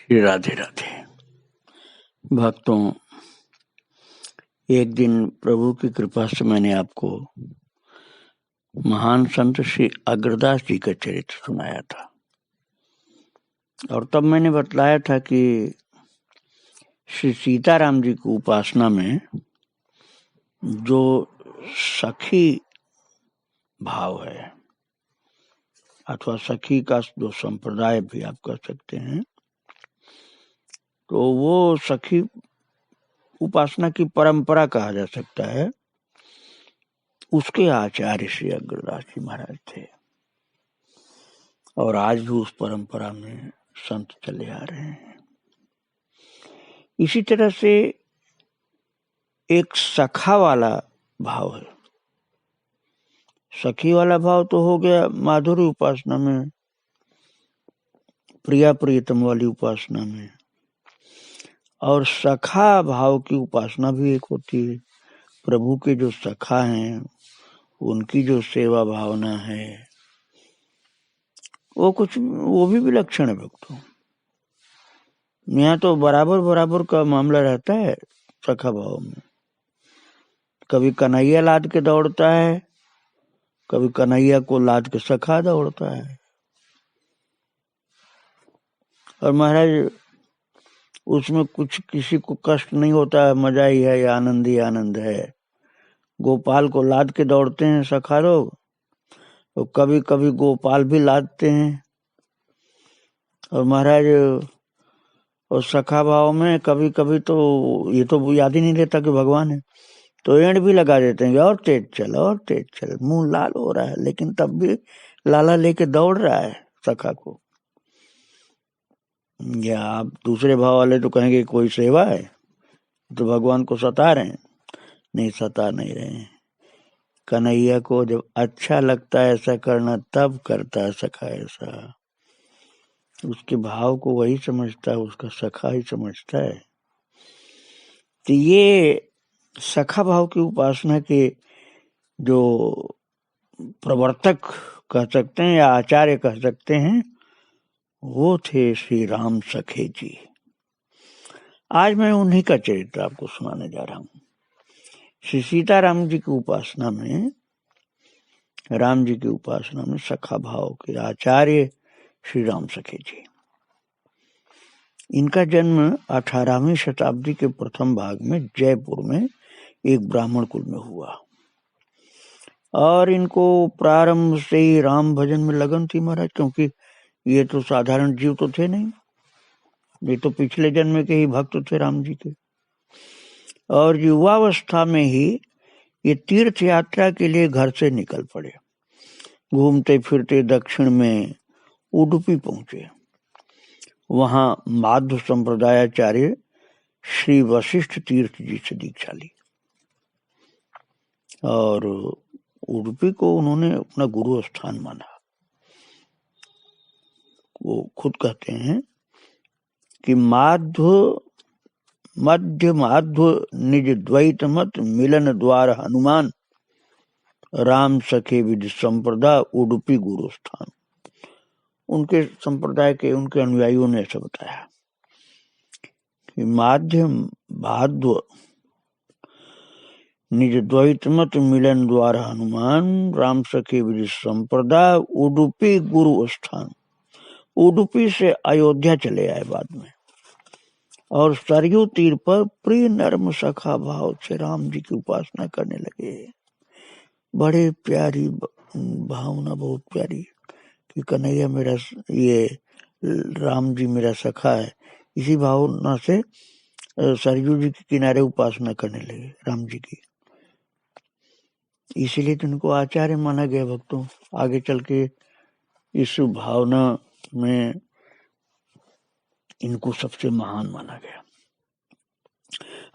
श्री राधे राधे। भक्तों, एक दिन प्रभु की कृपा से मैंने आपको महान संत श्री अग्रदास जी का चरित्र सुनाया था और तब मैंने बतलाया था कि श्री सीताराम जी की उपासना में जो सखी भाव है अथवा सखी का जो संप्रदाय भी आप कह सकते हैं, तो वो सखी उपासना की परंपरा कहा जा सकता है। उसके आचार्य श्री अग्रदास जी महाराज थे और आज भी उस परंपरा में संत चले आ रहे हैं। इसी तरह से एक सखा वाला भाव है। सखी वाला भाव तो हो गया माधुरी उपासना में, प्रिया प्रियतम वाली उपासना में, और सखा भाव की उपासना भी एक होती है। प्रभु के जो सखा हैं उनकी जो सेवा भावना है वो भी विलक्षण है भक्तों। यहाँ तो बराबर बराबर का मामला रहता है सखा भाव में। कभी कन्हैया लाद के दौड़ता है, कभी कन्हैया को लाद के सखा दौड़ता है। और महाराज उसमें कुछ किसी को कष्ट नहीं होता है, मजा ही है, आनंद ही आनंद है। गोपाल को लाद के दौड़ते हैं सखा लोग, तो कभी कभी गोपाल भी लादते हैं। और महाराज और सखा भाव में कभी कभी तो ये तो याद ही नहीं रहता कि भगवान है, तो एंड भी लगा देते हैं और तेज चल और तेज चल। मुंह लाल हो रहा है लेकिन तब भी लाला लेके दौड़ रहा है सखा को। या आप दूसरे भाव वाले तो कहेंगे कोई सेवा है, तो भगवान को सता रहे हैं। नहीं, सता नहीं रहे हैं। कन्हैया को जब अच्छा लगता है ऐसा करना तब करता है सखा ऐसा। उसके भाव को वही समझता है, उसका सखा ही समझता है। तो ये सखा भाव की उपासना के जो प्रवर्तक कह सकते हैं या आचार्य कह सकते हैं, वो थे श्री राम सखे जी। आज मैं उन्हीं का चरित्र आपको सुनाने जा रहा हूँ। श्री सीताराम जी की उपासना में, राम जी की उपासना में सखा भाव के आचार्य श्री राम सखे जी। इनका जन्म 18वीं शताब्दी के प्रथम भाग में जयपुर में एक ब्राह्मण कुल में हुआ और इनको प्रारंभ से ही राम भजन में लगन थी महाराज, क्योंकि ये तो साधारण जीव तो थे नहीं, ये तो पिछले जन्म के ही भक्त थे राम जी के। और युवावस्था में ही ये तीर्थ यात्रा के लिए घर से निकल पड़े। घूमते फिरते दक्षिण में उडुपी पहुंचे। वहां माध्व संप्रदायाचार्य श्री वशिष्ठ तीर्थ जी से दीक्षा ली और उडुपी को उन्होंने अपना गुरु स्थान माना। वो खुद कहते हैं कि मध्य माध्व निज द्वैत मत मिलन द्वार हनुमान, राम सखे विद संप्रदा उडुपी गुरु स्थान। उनके संप्रदाय के उनके अनुयायियों ने ऐसा बताया कि माध्य माध्व निज द्वैत मत मिलन द्वार हनुमान, राम सखे विद संप्रदा उडुपी गुरु स्थान। उडुपी से अयोध्या चले आए बाद में और सरयू तीर पर प्रिय नर्म सखा भाव से राम जी की उपासना करने लगे। बड़े प्यारी भावना, बहुत प्यारी कि कन्हैया मेरा, ये राम जी मेरा सखा है। इसी भावना से सरयू जी के किनारे उपासना करने लगे राम जी की। इसीलिए तो इनको आचार्य माना गया भक्तों। आगे चल के इस भावना में इनको सबसे महान माना गया।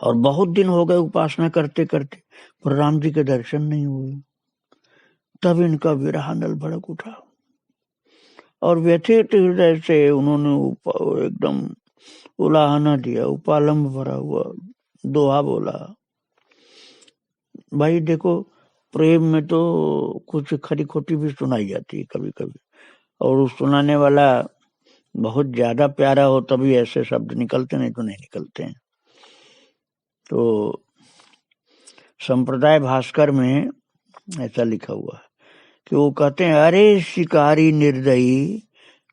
और बहुत दिन हो गए उपासना करते करते, पर राम जी के दर्शन नहीं हुए। तब इनका विरह नल भड़क उठा और व्यथित हृदय से उन्होंने एकदम उलाहना दिया, उपालंब भरा हुआ दोहा बोला। भाई देखो, प्रेम में तो कुछ खरी खोटी भी सुनाई जाती है कभी कभी, और उस सुनाने वाला बहुत ज्यादा प्यारा हो तभी ऐसे शब्द निकलते, नहीं तो नहीं निकलते हैं। तो संप्रदाय भास्कर में ऐसा लिखा हुआ है कि वो कहते हैं, अरे शिकारी निर्दयी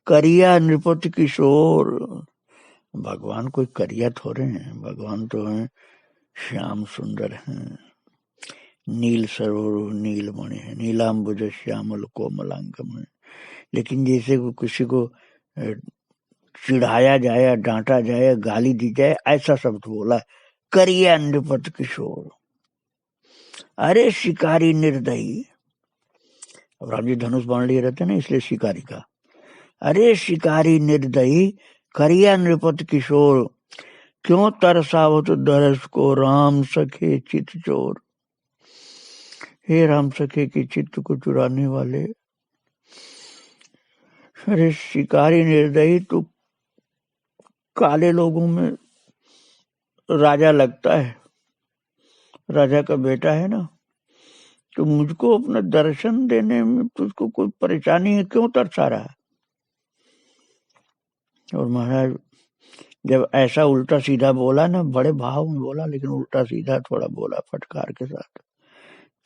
करिया नृपति किशोर। भगवान कोई करिया थोड़े हैं, भगवान तो हैं श्याम सुंदर हैं, नील सरोवर नीलमणि है, नीलाम्बुज श्यामल कोमलांगम है। लेकिन जैसे किसी को चिढ़ाया जाए, डांटा जाए, गाली दी जाए, ऐसा शब्द बोला, करिया नृपति किशोर। अरे शिकारी निर्दयी, अब राम जी धनुष बाण लिए रहते ना, इसलिए शिकारी का। अरे शिकारी निर्दयी करिया नृपति किशोर, क्यों तरसावत दरस को राम सखे चित चोर। हे राम सखे की चित्त को चुराने वाले, अरे शिकारी निर्दयी, तू काले लोगों में राजा लगता है, राजा का बेटा है ना, तो मुझको अपना दर्शन देने में तुझको कोई परेशानी है, क्यों तरसा रहा है। और महाराज जब ऐसा उल्टा सीधा बोला ना, बड़े भाव में बोला, लेकिन उल्टा सीधा थोड़ा बोला फटकार के साथ,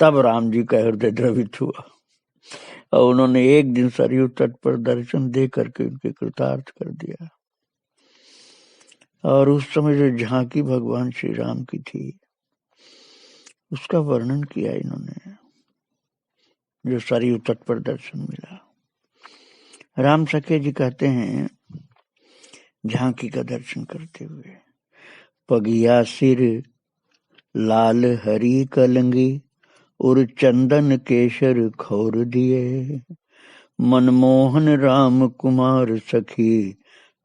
तब राम जी का हृदय द्रवित हुआ और उन्होंने एक दिन सरयू तट पर दर्शन दे करके उनके कृतार्थ कर दिया। और उस समय जो झांकी भगवान श्री राम की थी उसका वर्णन किया इन्होंने, जो सरयू तट पर दर्शन मिला। राम सखे जी कहते हैं, झांकी का दर्शन करते हुए, पगिया सिर लाल हरी कलंगी और चंदन केशर खौर दिए, मनमोहन राम कुमार सखी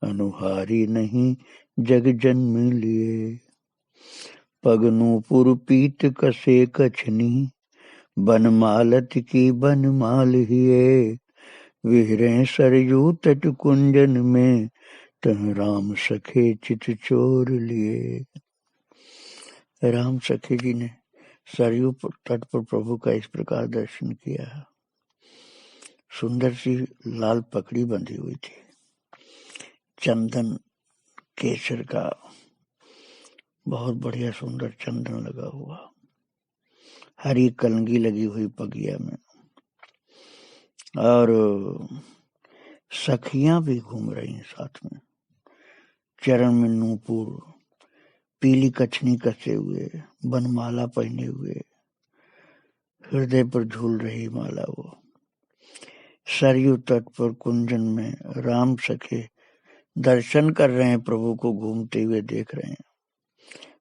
अनुहारी नहीं जग जन्म लिए। पगनूपुर पीत कसे कछनी, बनमालत की बनमाल हिए, विहरे सरयू तट कुंजन में, तह राम सखे चित चोर लिए। राम सखे जी ने सरयू तट पर प्रभु का इस प्रकार दर्शन किया। सुंदर सी लाल पकड़ी बंधी हुई थी, चंदन केसर का बहुत बढ़िया सुंदर चंदन लगा हुआ, हरी कलंगी लगी हुई पगिया में, और सखियां भी घूम रही हैं साथ में, चरण में नूपुर, पीली कछनी कसे हुए, बनमाला पहने हुए, हृदय पर झूल रही माला वो। सरयू तट पर कुंजन में राम सखे दर्शन कर रहे हैं, प्रभु को घूमते हुए देख रहे हैं,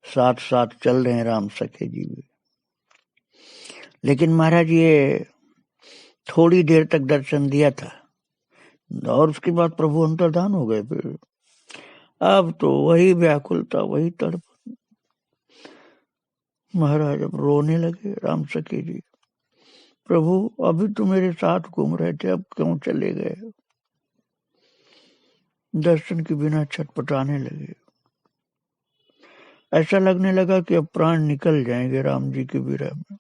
साथ साथ चल रहे हैं राम सखे जी भी। लेकिन महाराज ये थोड़ी देर तक दर्शन दिया था और उसके बाद प्रभु अंतर्धान हो गए। फिर अब तो वही व्याकुलता, वही तड़प। महाराज अब रोने लगे राम सखे जी, प्रभु अभी तो मेरे साथ घूम रहे थे, अब क्यों चले गए। दर्शन के बिना छटपटाने लगे, ऐसा लगने लगा कि अब प्राण निकल जाएंगे राम जी के विरह में।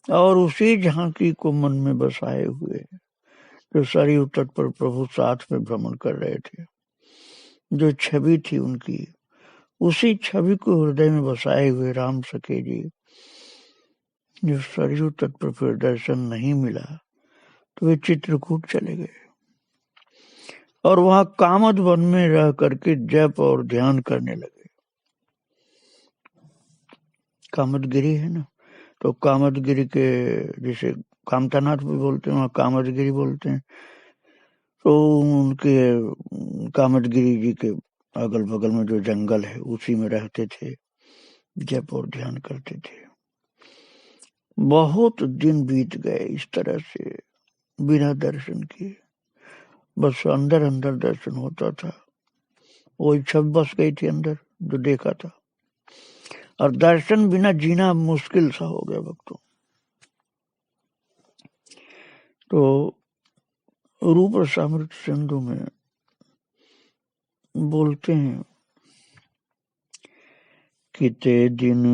और उसी झांकी को मन में बसाए हुए जो सरयू तट पर प्रभु साथ में भ्रमण कर रहे थे, जो छवि थी उनकी, उसी छवि को हृदय में बसाए हुए राम सखे जी, जो सरयू तट पर फिर दर्शन नहीं मिला तो वे चित्रकूट चले गए और वहां कामद वन में रह करके जप और ध्यान करने लगे। कामदगिरी है ना, तो कामदगिरी के, जिसे कामतानाथ भी बोलते हैं, वहां कामदगिरी बोलते हैं। तो उनके कामदगिरी जी के अगल बगल में जो जंगल है उसी में रहते थे, जप और ध्यान करते थे। बहुत दिन बीत गए इस तरह से बिना दर्शन किए, बस अंदर अंदर दर्शन होता था, वही छवि बस गई थी अंदर जो देखा था, और दर्शन बिना जीना मुश्किल सा हो गया भक्तों। तो रूप सामृत सिंधु में बोलते हैं, किते दिन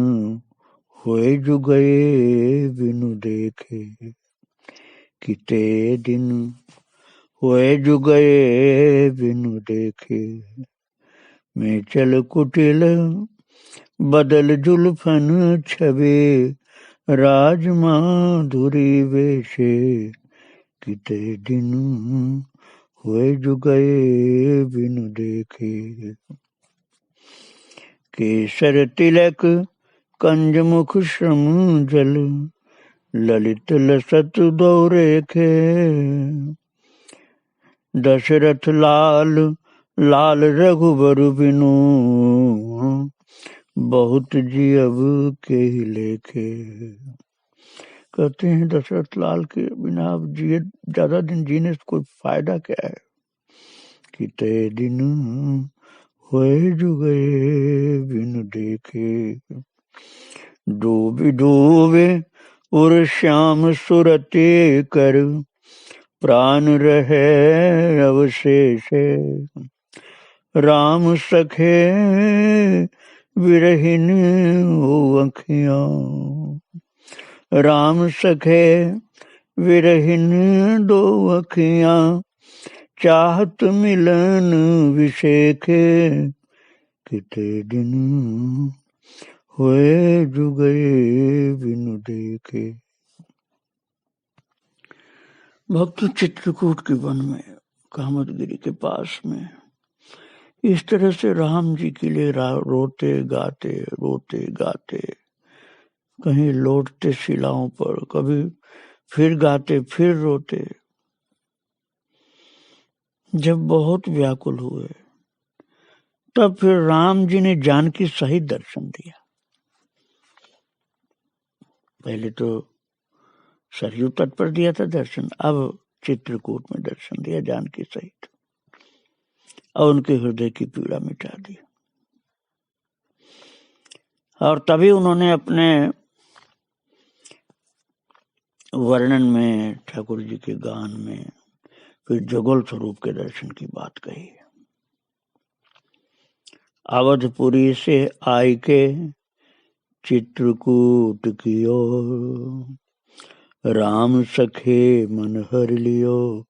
हुए जो गए बिनु देखे, किते दिन हुए जुगए बिनु देखे, मैं चल कुटिल बदल जुल्फन छबे, राज माधुरी वेशे, किते दिन हुए जुगए बिनु देखे। केसर तिलक कंज मुख श्रम जल, ललित लसत दौरेखे, दशरथ लाल लाल रघुबर बिनु, बहुत जी अब के ही लेखे। कहते हैं दशरथ लाल के बिना अब जिए ज्यादा दिन जीने से कोई फायदा क्या है। किते दिन हुए जुगे बिनु देखे, डूबे डूबे उर श्याम सुरते कर, प्राण रहे अवशेष, राम सखे विरहिन हो अखियां, राम सखे विरहिन दो अखियां, चाहत मिलन विशेखे, किते दिन हुए जुगे बिनु देखे। भक्त चित्रकूट के वन में कामतगिरी के पास में इस तरह से राम जी के लिए रोते गाते, कहीं लौटते शिलाओं पर, कभी फिर गाते फिर रोते। जब बहुत व्याकुल हुए तब फिर राम जी ने जानकी सहित दर्शन दिया। पहले तो सरयू तट पर दिया था दर्शन, अब चित्रकूट में दर्शन दिया जानकी सहित, और उनके हृदय की पीड़ा मिटा दी। और तभी उन्होंने अपने वर्णन में, ठाकुर जी के गान में, फिर जुगल स्वरूप के दर्शन की बात कही। अवधपुरी से आई के चित्रकूट की ओर, राम सखे मन हर लियो,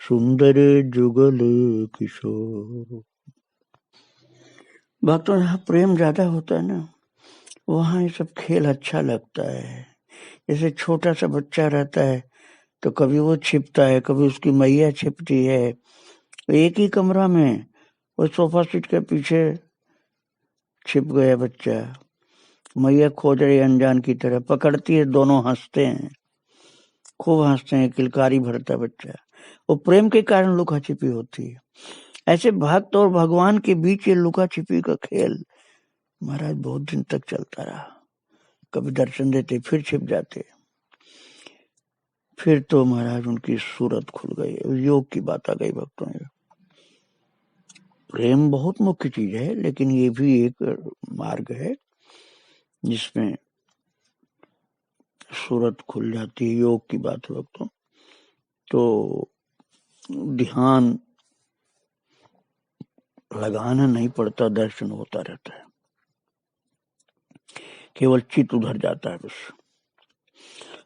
सुंदर जुगल किशोर। भक्तों, यहाँ प्रेम ज्यादा होता है ना, वहाँ ये सब खेल अच्छा लगता है। जैसे छोटा सा बच्चा रहता है तो कभी वो छिपता है, कभी उसकी मैया छिपती है, एक ही कमरा में वो सोफा सेट के पीछे छिप गया बच्चा, मैया खोज रही अनजान की तरह, पकड़ती है, दोनों हंसते हैं, खूब हंसते हैं, किलकारी भरता बच्चा। वो प्रेम के कारण लुका छिपी होती है। ऐसे भक्त और भगवान के बीच ये लुका छिपी का खेल महाराज बहुत दिन तक चलता रहा। कभी दर्शन देते फिर छिप जाते, फिर तो महाराज उनकी सूरत खुल गई। योग की बात आ गई भक्तों में। प्रेम बहुत मुख्य चीज है, लेकिन ये भी एक मार्ग है जिसमें सूरत खुल जाती है। योग की बात है भक्तों, तो ध्यान लगाना नहीं पड़ता, दर्शन होता रहता है, केवल चित्त उधर जाता है बस,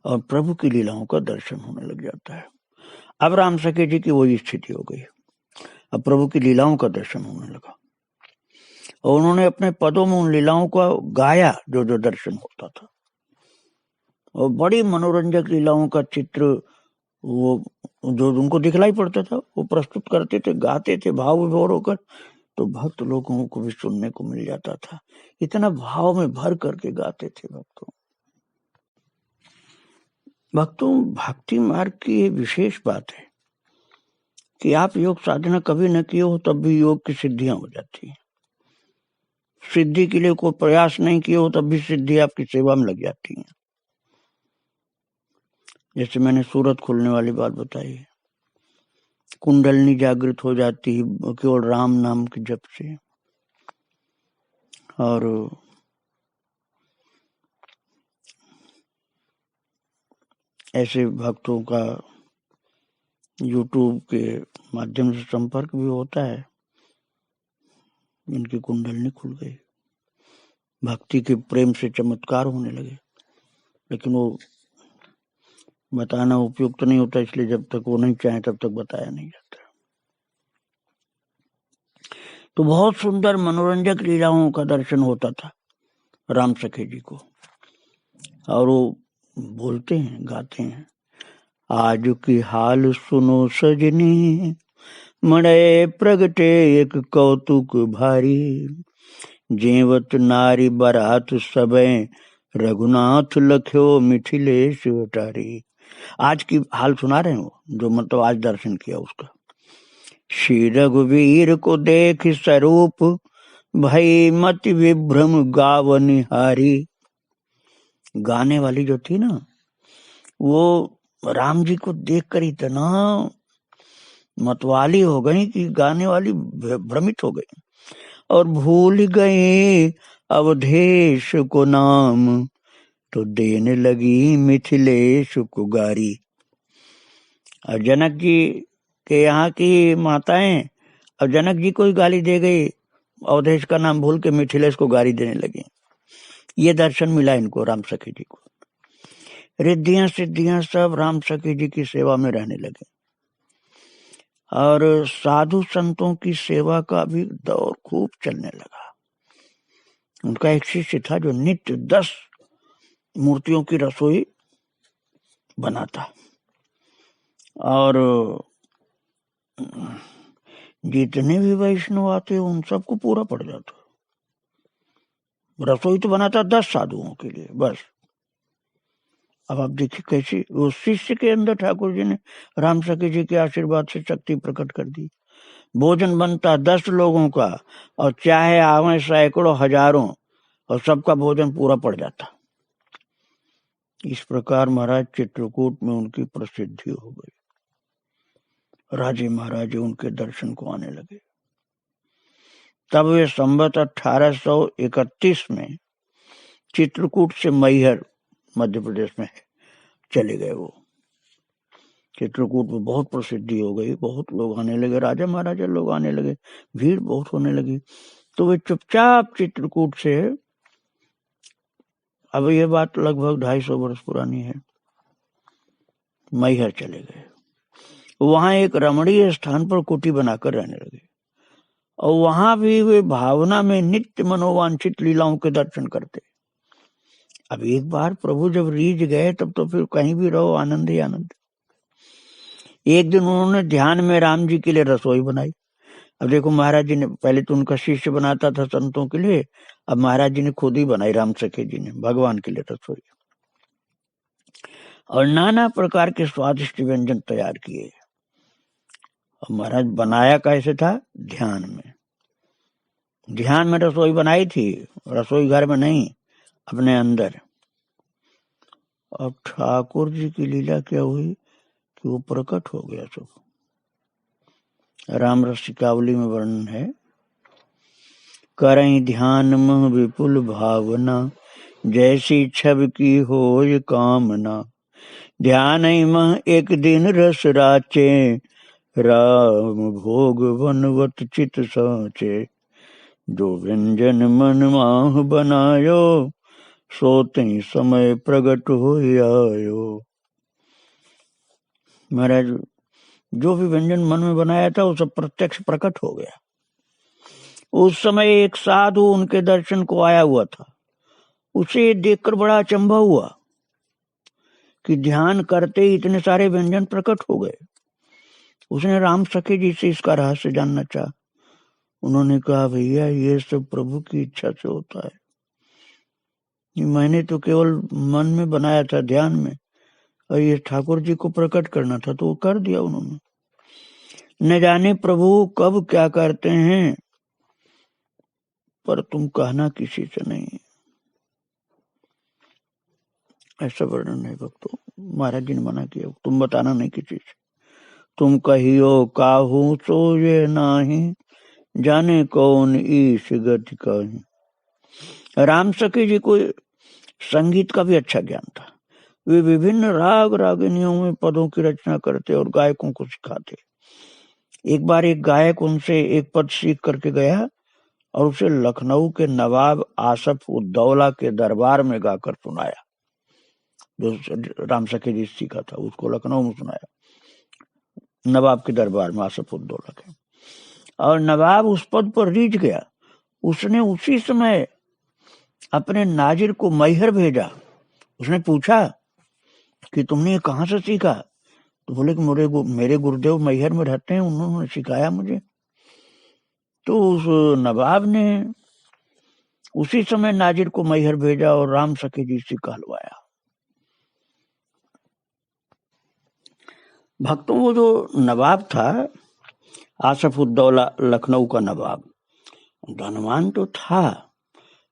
और प्रभु की लीलाओं का दर्शन होने लग जाता है। अब राम सखे जी की वही स्थिति हो गई, अब प्रभु की लीलाओं का दर्शन होने लगा, और उन्होंने अपने पदों में उन लीलाओं को गाया जो जो दर्शन होता था, और बड़ी मनोरंजक लीलाओं का चित्र वो जो उनको दिखलाई पड़ता था वो प्रस्तुत करते थे, गाते थे भाव विभोर होकर, तो भक्त लोगों को भी सुनने को मिल जाता था। इतना भाव में भर करके गाते थे भक्तों। भक्ति मार्ग की ये विशेष बात है कि आप योग साधना कभी न किए हो तब भी योग की सिद्धियां हो जाती हैं। सिद्धि के लिए कोई प्रयास नहीं किए हो तब भी सिद्धि आपकी सेवा में लग जाती है। जैसे मैंने सूरत खुलने वाली बात बताई, कुंडलनी जागृत हो जाती है केवल राम नाम के जप से। और ऐसे भक्तों का YouTube के माध्यम से संपर्क भी होता है, जिनकी कुंडलनी खुल गई, भक्ति के प्रेम से चमत्कार होने लगे, लेकिन वो बताना उपयुक्त नहीं होता, इसलिए जब तक वो नहीं चाहे तब तक बताया नहीं जाता। तो बहुत सुंदर मनोरंजक लीलाओं का दर्शन होता था राम सखे जी को। और वो बोलते हैं, गाते हैं, आज की हाल सुनो सजनी, मड़े प्रगटे एक कौतुक भारी, जेवत नारी बरात सबे, रघुनाथ लख्यो मिथिलेश अटारी। आज की हाल सुना रहे हो, जो मतलब आज दर्शन किया उसका। श्री रघुवीर को देख स्वरूप, भई मति विभ्रम गावनिहारी। गाने वाली जो थी ना, वो राम जी को देखकर इतना मतवाली हो गई कि गाने वाली भ्रमित हो गई और भूल गए अवधेश को नाम, तो देने लगी मिथिलेश को गारी। और जनक जी के यहाँ की माताएं अब जनक जी को ही गाली दे गई, अवधेश का नाम भूल के मिथिलेश को गाली देने लगी। ये दर्शन मिला इनको राम सखी जी को। रिद्धियां सिद्धियां सब राम सखी जी की सेवा में रहने लगे। और साधु संतों की सेवा का भी दौर खूब चलने लगा। उनका एक शिष्य था जो नित्य 10 मूर्तियों की रसोई बनाता और जितने भी वैष्णव आते उन सबको पूरा पड़ जाता। रसोई तो बनाता 10 साधुओं के लिए बस। अब आप देखिए कैसे वो शिष्य के अंदर ठाकुर जी ने राम सखी जी के आशीर्वाद से शक्ति प्रकट कर दी। भोजन बनता 10 लोगों का और चाहे आवे सैकड़ों हजारों, और सबका भोजन पूरा पड़ जाता। इस प्रकार महाराज चित्रकूट में उनकी प्रसिद्धि हो गई। राजे महाराजे उनके दर्शन को आने लगे। तब वे संवत 1831 में चित्रकूट से मैहर मध्य प्रदेश में चले गए। वो चित्रकूट में बहुत प्रसिद्धि हो गई, बहुत लोग आने लगे, राजा महाराजा लोग आने लगे, भीड़ बहुत होने लगी। तो वे चुपचाप चित्रकूट से, अब ये बात लगभग 250 वर्ष पुरानी है, मैहर चले गए। वहां एक रमणीय स्थान पर कुटी बनाकर रहने लगे और वहां भी वे भावना में नित्य मनोवांछित लीलाओं के दर्शन करते। अब एक बार प्रभु जब रीझ गए तब तो फिर कहीं भी रहो आनंद ही आनंद। एक दिन उन्होंने ध्यान में राम जी के लिए रसोई बनाई। अब देखो महाराज जी ने, पहले तो उनका शिष्य बनाता था संतों के लिए, अब महाराज जी ने खुद ही बनाई, राम सखे जी ने भगवान के लिए रसोई। और नाना प्रकार के स्वादिष्ट व्यंजन तैयार किए। और महाराज बनाया कैसे था? ध्यान में। ध्यान में रसोई बनाई थी, रसोई घर में नहीं, अपने अंदर। अब ठाकुर जी की लीला क्या हुई कि वो प्रकट हो गया सब। राम रसिकावली में वर्णन है, करई ध्यान मह विपुल भावना, जैसी छब की होय कामना। ध्यान मह एक दिन रस राचे, राम भोग वनवत चित साचे। जो व्यंजन मन माह बनायो, सोते समय प्रगट हो आयो। महाराज जो भी व्यंजन मन में बनाया था वो सब प्रत्यक्ष प्रकट हो गया। उस समय एक साधु उनके दर्शन को आया हुआ था। उसे देखकर बड़ा अचंभा हुआ कि ध्यान करते ही इतने सारे व्यंजन प्रकट हो गए। उसने राम सखे जी से इसका रहस्य जानना चाहा। उन्होंने कहा, भैया ये सब प्रभु की इच्छा से होता है। मैंने तो केवल मन में बनाया था, ध्यान में, और ये ठाकुर जी को प्रकट करना था तो वो कर दिया उन्होंने। न जाने प्रभु कब क्या करते हैं, पर तुम कहना किसी से नहीं। ऐसा वर्णन है भक्तों। महाराज जी ने मना किया, तुम बताना नहीं किसी से। तुम कहियो काहू सो ये नाही, जाने कौन ईश गति कहीं। राम सखी जी को संगीत का भी अच्छा ज्ञान था। वे विभिन्न राग रागिनियों में पदों की रचना करते और गायकों को सिखाते। एक बार एक गायक उनसे एक पद सीख करके गया और उसे लखनऊ के नवाब आसफ उद्दौला के दरबार में गाकर सुनाया। जो राम सखे जी सीखा था, उसको लखनऊ में सुनाया नवाब के दरबार में, आसफुद्दौला के। और नवाब उस पद पर रीझ गया। उसने उसी समय अपने नाजिर को मैहर भेजा। उसने पूछा कि तुमने ये कहाँ से सीखा? तो बोले कि मेरे गुरुदेव मैहर में रहते हैं, उन्होंने सिखाया मुझे। तो उस नवाब ने उसी समय नाजिर को मैहर भेजा और राम सखे जी से कहलवाया। भक्तों, वो जो नवाब था आसफुद्दौला, लखनऊ का नवाब, धनवान तो था,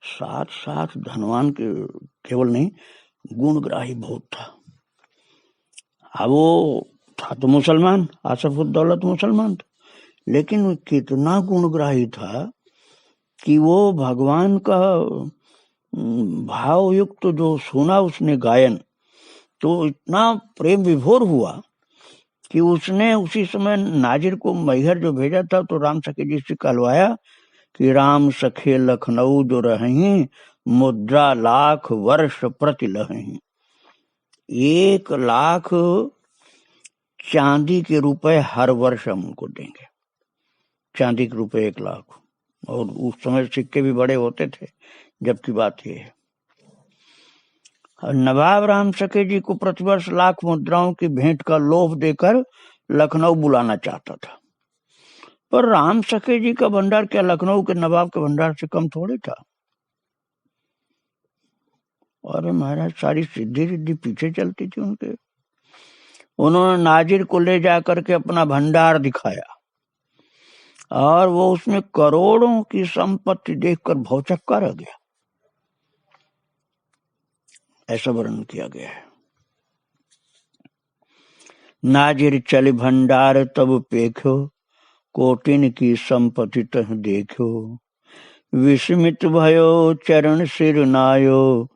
साथ साथ धनवान के केवल नहीं, गुणग्राही बहुत था। अब वो था तो मुसलमान, आसफुद्दौला तो मुसलमान था, लेकिन कितना गुणग्राही था कि वो भगवान का भाव युक्त जो सुना उसने गायन, तो इतना प्रेम विभोर हुआ कि उसने उसी समय नाजिर को मैहर जो भेजा था, तो राम सखे जी से कहलवाया कि राम सखे लखनऊ जो रहें, मुद्रा लाख वर्ष प्रति लहें। 1 लाख चांदी के रुपए हर वर्ष हम उनको देंगे। चांदी के रुपए 1 लाख, और उस समय सिक्के भी बड़े होते थे जबकि बात यह है। नवाब राम सखे जी को प्रतिवर्ष लाख मुद्राओं की भेंट का लोभ देकर लखनऊ बुलाना चाहता था, पर राम सखे जी का भंडार क्या लखनऊ के नवाब के भंडार से कम थोड़ी था। अरे महाराज, सारी सिद्धि रिद्धि पीछे चलती थी उनके। उन्होंने नाजिर को ले जाकर के अपना भंडार दिखाया, और वो उसमें करोड़ों की संपत्ति देखकर भौचक्का रह गया, ऐसा वर्णन किया गया है। नाजिर चल भंडार तब पेख्यो, कोटिन की संपत्ति तह देखो। विस्मित भयो चरण सिर नायो,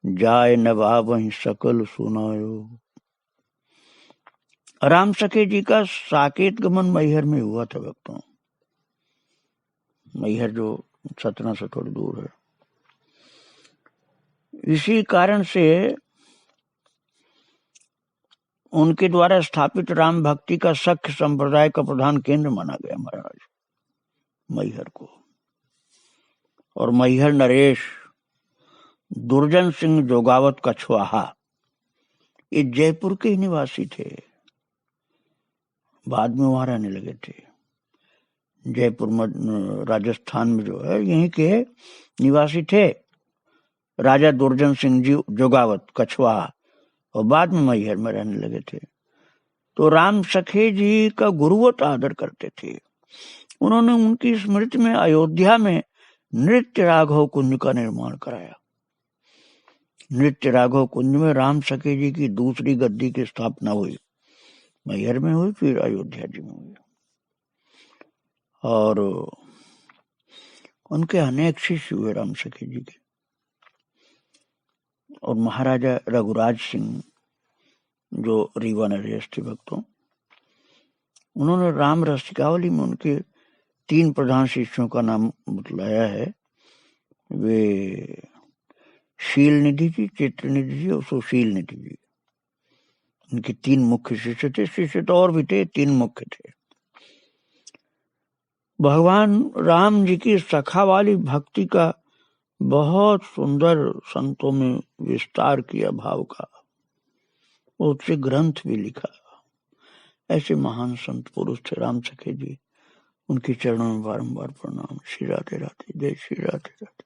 जाय नवाब वहीं सकल सुनायो। राम सखे जी का साकेत गमन मैहर में हुआ था भक्तों। मैहर जो सतना से थोड़ी दूर है। इसी कारण से उनके द्वारा स्थापित राम भक्ति का सख्य संप्रदाय का प्रधान केंद्र माना गया महाराज मैहर को। और मैहर नरेश दुर्जन सिंह जोगावत कछवाहा, ये जयपुर के ही निवासी थे, बाद में वहां रहने लगे थे। जयपुर राजस्थान में जो है, यहीं के निवासी थे राजा दुर्जन सिंह जी जोगावत कछवाहा, और बाद में मैहर में रहने लगे थे। तो राम सखे जी का गुरुवत आदर करते थे। उन्होंने उनकी स्मृति में अयोध्या में नृत्य राघव कुंज का निर्माण कराया। नृत्य राघव कुंज में राम सखे जी की दूसरी गद्दी की स्थापना हुई, मैहर में हुई, फिर अयोध्या जी में हुई। और उनके अनेक शिष्य हुए राम सखे जी के। और महाराजा रघुराज सिंह जो रीवा नरेश थे भक्तों, उन्होंने राम रसिकावली में उनके 3 प्रधान शिष्यों का नाम बतलाया है। वे शील निधि जी, चित्र निधि जी और सुशील निधि जी, इनके 3 मुख्य शिष्य थे। शिष्य तो और भी थे, 3 मुख्य थे। भगवान राम जी की सखा वाली भक्ति का बहुत सुंदर संतों में विस्तार किया भाव का, उससे ग्रंथ भी लिखा। ऐसे महान संत पुरुष थे राम सखे जी। उनके चरणों में बारंबार प्रणाम। श्री राधे राधे, जय श्री राधे राधे।